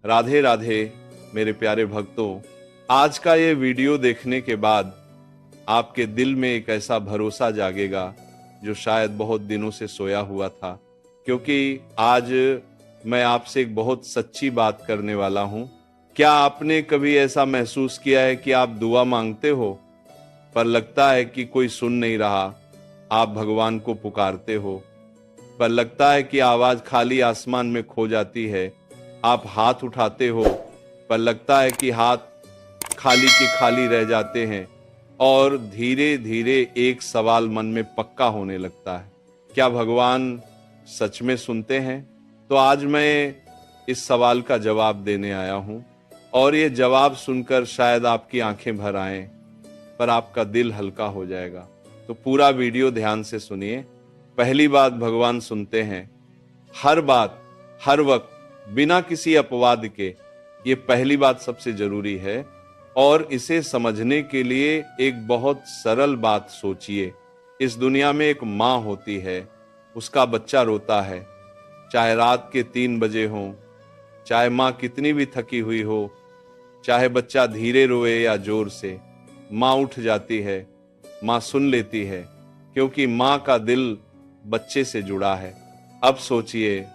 राधे राधे मेरे प्यारे भक्तों। आज का ये वीडियो देखने के बाद आपके दिल में एक ऐसा भरोसा जागेगा जो शायद बहुत दिनों से सोया हुआ था, क्योंकि आज मैं आपसे एक बहुत सच्ची बात करने वाला हूं। क्या आपने कभी ऐसा महसूस किया है कि आप दुआ मांगते हो पर लगता है कि कोई सुन नहीं रहा? आप भगवान को पुकारते हो पर लगता है कि आवाज खाली आसमान में खो जाती है। आप हाथ उठाते हो पर लगता है कि हाथ खाली के खाली रह जाते हैं। और धीरे धीरे एक सवाल मन में पक्का होने लगता है, क्या भगवान सच में सुनते हैं? तो आज मैं इस सवाल का जवाब देने आया हूं, और ये जवाब सुनकर शायद आपकी आंखें भर आएं, पर आपका दिल हल्का हो जाएगा। तो पूरा वीडियो ध्यान से सुनिए। पहली बात, भगवान सुनते हैं हर बात, हर वक्त, बिना किसी अपवाद के। ये पहली बात सबसे जरूरी है। और इसे समझने के लिए एक बहुत सरल बात सोचिए। इस दुनिया में एक माँ होती है, उसका बच्चा रोता है, चाहे रात के 3 बजे हो, चाहे माँ कितनी भी थकी हुई हो, चाहे बच्चा धीरे रोए या जोर से, माँ उठ जाती है, माँ सुन लेती है, क्योंकि माँ का दिल बच्चे से जुड़ा है। अब सोचिए,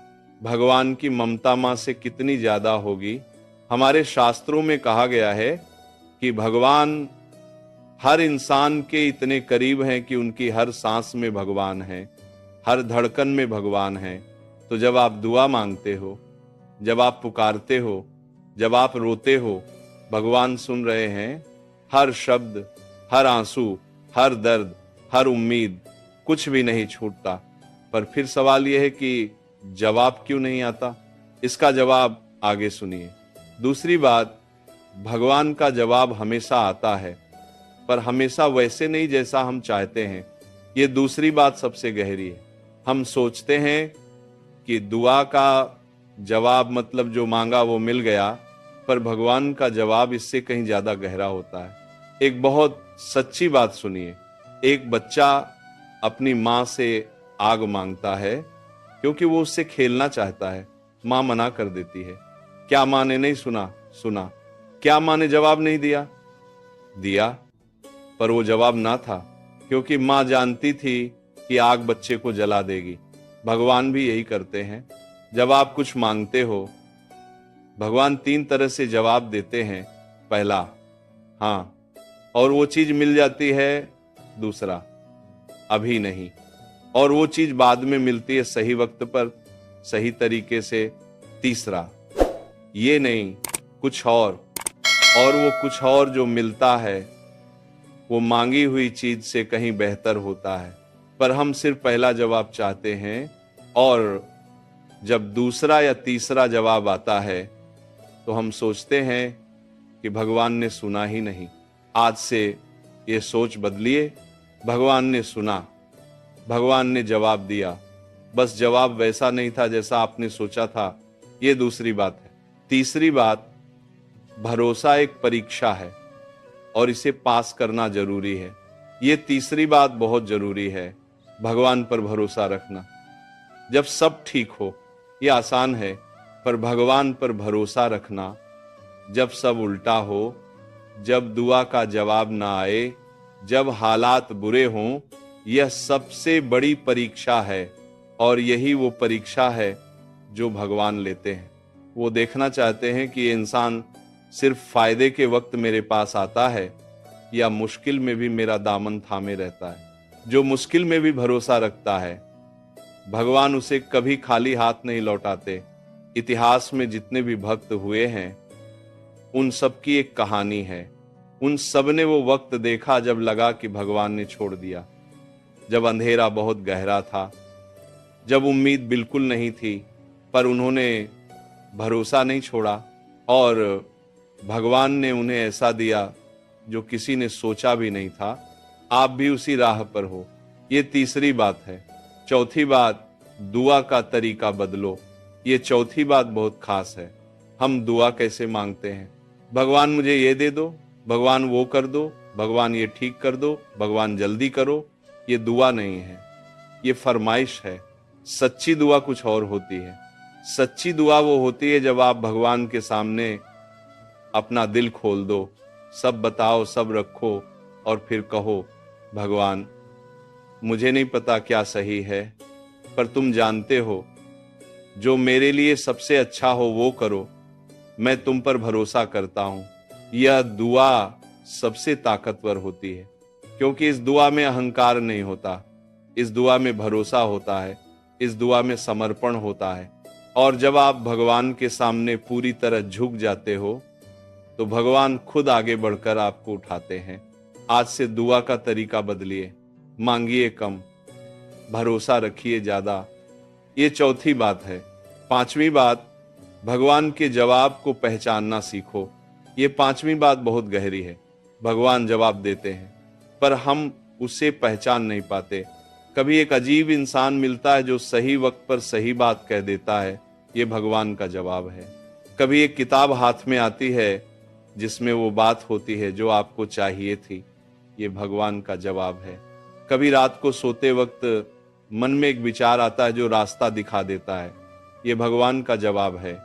भगवान की ममता माँ से कितनी ज्यादा होगी। हमारे शास्त्रों में कहा गया है कि भगवान हर इंसान के इतने करीब हैं कि उनकी हर सांस में भगवान है, हर धड़कन में भगवान है। तो जब आप दुआ मांगते हो, जब आप पुकारते हो, जब आप रोते हो, भगवान सुन रहे हैं। हर शब्द, हर आंसू, हर दर्द, हर उम्मीद, कुछ भी नहीं छूटता। पर फिर सवाल यह है कि जवाब क्यों नहीं आता? इसका जवाब आगे सुनिए। दूसरी बात, भगवान का जवाब हमेशा आता है, पर हमेशा वैसे नहीं जैसा हम चाहते हैं। ये दूसरी बात सबसे गहरी है। हम सोचते हैं कि दुआ का जवाब मतलब जो मांगा वो मिल गया, पर भगवान का जवाब इससे कहीं ज्यादा गहरा होता है। एक बहुत सच्ची बात सुनिए। एक बच्चा अपनी माँ से आग मांगता है क्योंकि वो उससे खेलना चाहता है। माँ मना कर देती है। क्या माँ ने नहीं सुना? सुना। क्या माँ ने जवाब नहीं दिया? दिया। पर वो जवाब ना था, क्योंकि माँ जानती थी कि आग बच्चे को जला देगी। भगवान भी यही करते हैं। जब आप कुछ मांगते हो, भगवान 3 तरह से जवाब देते हैं। पहला, हाँ, और वो चीज मिल जाती है। दूसरा, अभी नहीं, और वो चीज बाद में मिलती है सही वक्त पर, सही तरीके से। तीसरा, ये नहीं, कुछ और वो कुछ और जो मिलता है वो मांगी हुई चीज से कहीं बेहतर होता है। पर हम सिर्फ पहला जवाब चाहते हैं, और जब दूसरा या तीसरा जवाब आता है तो हम सोचते हैं कि भगवान ने सुना ही नहीं। आज से ये सोच बदलिए। भगवान ने सुना, भगवान ने जवाब दिया, बस जवाब वैसा नहीं था जैसा आपने सोचा था। ये दूसरी बात है। तीसरी बात, भरोसा एक परीक्षा है और इसे पास करना जरूरी है। ये तीसरी बात बहुत जरूरी है, भगवान पर भरोसा रखना। जब सब ठीक हो, ये आसान है, पर भगवान पर भरोसा रखना जब सब उल्टा हो, जब दुआ का जवाब ना आए, जब हालात बुरे हों, यह सबसे बड़ी परीक्षा है। और यही वो परीक्षा है जो भगवान लेते हैं। वो देखना चाहते हैं कि ये इंसान सिर्फ फायदे के वक्त मेरे पास आता है या मुश्किल में भी मेरा दामन थामे रहता है। जो मुश्किल में भी भरोसा रखता है, भगवान उसे कभी खाली हाथ नहीं लौटाते। इतिहास में जितने भी भक्त हुए हैं, उन सब की एक कहानी है। उन सब ने वो वक्त देखा जब लगा कि भगवान ने छोड़ दिया, जब अंधेरा बहुत गहरा था, जब उम्मीद बिल्कुल नहीं थी, पर उन्होंने भरोसा नहीं छोड़ा, और भगवान ने उन्हें ऐसा दिया जो किसी ने सोचा भी नहीं था। आप भी उसी राह पर हो। ये तीसरी बात है। चौथी बात, दुआ का तरीका बदलो। ये चौथी बात बहुत खास है। हम दुआ कैसे मांगते हैं? भगवान मुझे ये दे दो, भगवान वो कर दो, भगवान ये ठीक कर दो, भगवान जल्दी करो। ये दुआ नहीं है, ये फरमाइश है। सच्ची दुआ कुछ और होती है। सच्ची दुआ वो होती है जब आप भगवान के सामने अपना दिल खोल दो, सब बताओ, सब रखो और फिर कहो, भगवान मुझे नहीं पता क्या सही है, पर तुम जानते हो, जो मेरे लिए सबसे अच्छा हो वो करो, मैं तुम पर भरोसा करता हूं। यह दुआ सबसे ताकतवर होती है, क्योंकि इस दुआ में अहंकार नहीं होता, इस दुआ में भरोसा होता है, इस दुआ में समर्पण होता है। और जब आप भगवान के सामने पूरी तरह झुक जाते हो तो भगवान खुद आगे बढ़कर आपको उठाते हैं। आज से दुआ का तरीका बदलिए, मांगिए कम, भरोसा रखिए ज्यादा। ये चौथी बात है। पांचवी बात, भगवान के जवाब को पहचानना सीखो। ये पांचवी बात बहुत गहरी है। भगवान जवाब देते हैं पर हम उसे पहचान नहीं पाते। कभी एक अजीब इंसान मिलता है जो सही वक्त पर सही बात कह देता है, ये भगवान का जवाब है। कभी एक किताब हाथ में आती है जिसमें वो बात होती है जो आपको चाहिए थी, ये भगवान का जवाब है। कभी रात को सोते वक्त मन में एक विचार आता है जो रास्ता दिखा देता है, ये भगवान का जवाब है।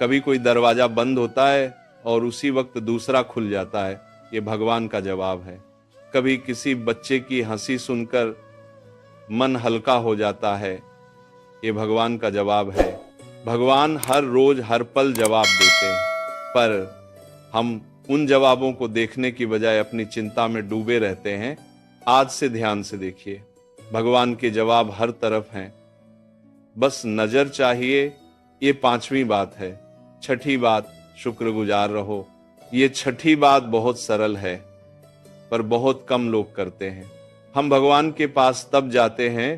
कभी कोई दरवाजा बंद होता है और उसी वक्त दूसरा खुल जाता है, ये भगवान का जवाब है। कभी किसी बच्चे की हंसी सुनकर मन हल्का हो जाता है, ये भगवान का जवाब है। भगवान हर रोज हर पल जवाब देते हैं, पर हम उन जवाबों को देखने की बजाय अपनी चिंता में डूबे रहते हैं। आज से ध्यान से देखिए, भगवान के जवाब हर तरफ हैं, बस नजर चाहिए। ये पांचवी बात है। छठी बात, शुक्रगुजार रहो। ये छठी बात बहुत सरल है पर बहुत कम लोग करते हैं। हम भगवान के पास तब जाते हैं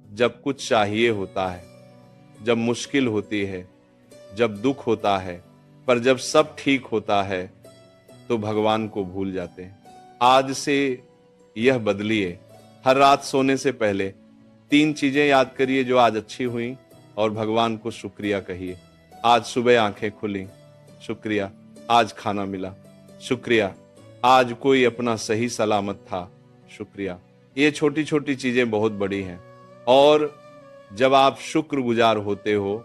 जब कुछ चाहिए होता है, जब मुश्किल होती है, जब दुख होता है, पर जब सब ठीक होता है तो भगवान को भूल जाते हैं। आज से यह बदलिए। हर रात सोने से पहले 3 चीजें याद करिए जो आज अच्छी हुई और भगवान को शुक्रिया कहिए। आज सुबह आंखें खुली, शुक्रिया। आज खाना मिला, शुक्रिया। आज कोई अपना सही सलामत था, शुक्रिया। ये छोटी छोटी चीजें बहुत बड़ी हैं। और जब आप शुक्रगुजार होते हो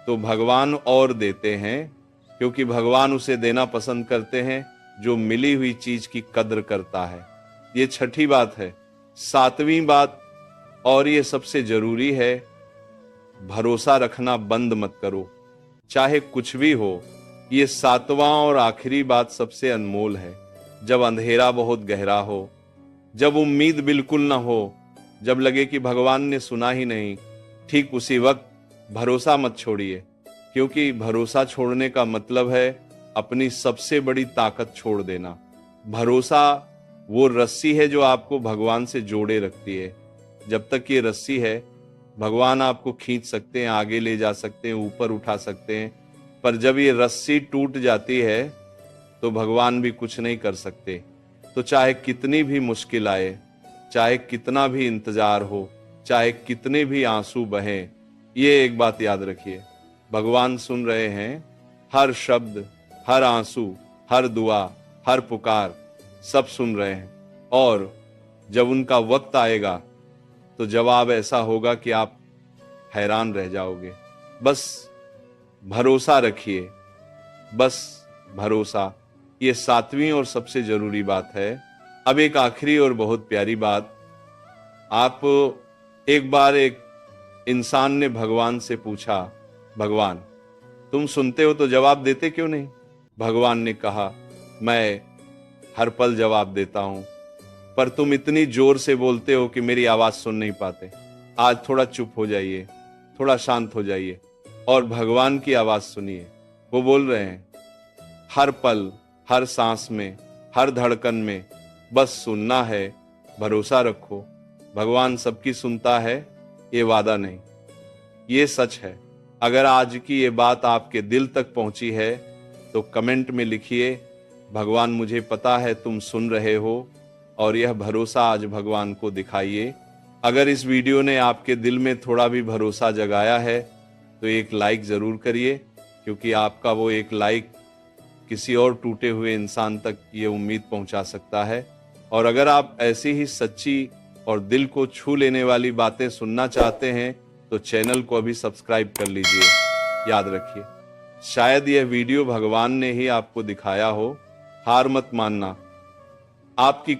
तो भगवान और देते हैं, क्योंकि भगवान उसे देना पसंद करते हैं जो मिली हुई चीज की कद्र करता है। ये छठी बात है। सातवीं बात, और ये सबसे जरूरी है, भरोसा रखना बंद मत करो, चाहे कुछ भी हो। ये सातवां और आखिरी बात सबसे अनमोल है। जब अंधेरा बहुत गहरा हो, जब उम्मीद बिल्कुल ना हो, जब लगे कि भगवान ने सुना ही नहीं, ठीक उसी वक्त भरोसा मत छोड़िए, क्योंकि भरोसा छोड़ने का मतलब है अपनी सबसे बड़ी ताकत छोड़ देना। भरोसा वो रस्सी है जो आपको भगवान से जोड़े रखती है। जब तक ये रस्सी है, भगवान आपको खींच सकते हैं, आगे ले जा सकते हैं, ऊपर उठा सकते हैं, पर जब ये रस्सी टूट जाती है तो भगवान भी कुछ नहीं कर सकते। तो चाहे कितनी भी मुश्किल आए, चाहे कितना भी इंतजार हो, चाहे कितने भी आंसू बहें, ये एक बात याद रखिए, भगवान सुन रहे हैं। हर शब्द, हर आंसू, हर दुआ, हर पुकार, सब सुन रहे हैं। और जब उनका वक्त आएगा तो जवाब ऐसा होगा कि आप हैरान रह जाओगे। बस भरोसा रखिए, बस भरोसा। ये सातवीं और सबसे जरूरी बात है। अब एक आखिरी और बहुत प्यारी बात। आप एक बार एक इंसान ने भगवान से पूछा, भगवान तुम सुनते हो तो जवाब देते क्यों नहीं? भगवान ने कहा, मैं हर पल जवाब देता हूं, पर तुम इतनी जोर से बोलते हो कि मेरी आवाज सुन नहीं पाते। आज थोड़ा चुप हो जाइए, थोड़ा शांत हो जाइए और भगवान की आवाज सुनिए। वो बोल रहे हैं, हर पल, हर सांस में, हर धड़कन में बस सुनना है, भरोसा रखो। भगवान सबकी सुनता है, ये वादा नहीं, ये सच है। अगर आज की ये बात आपके दिल तक पहुंची है तो कमेंट में लिखिए, भगवान मुझे पता है तुम सुन रहे हो, और यह भरोसा आज भगवान को दिखाइए। अगर इस वीडियो ने आपके दिल में थोड़ा भी भरोसा जगाया है तो एक लाइक जरूर करिए, क्योंकि आपका वो एक लाइक किसी और टूटे हुए इंसान तक ये उम्मीद पहुंचा सकता है। और अगर आप ऐसी ही सच्ची और दिल को छू लेने वाली बातें सुनना चाहते हैं तो चैनल को अभी सब्सक्राइब कर लीजिए। याद रखिए, शायद यह वीडियो भगवान ने ही आपको दिखाया हो। हार मत मानना, आपकी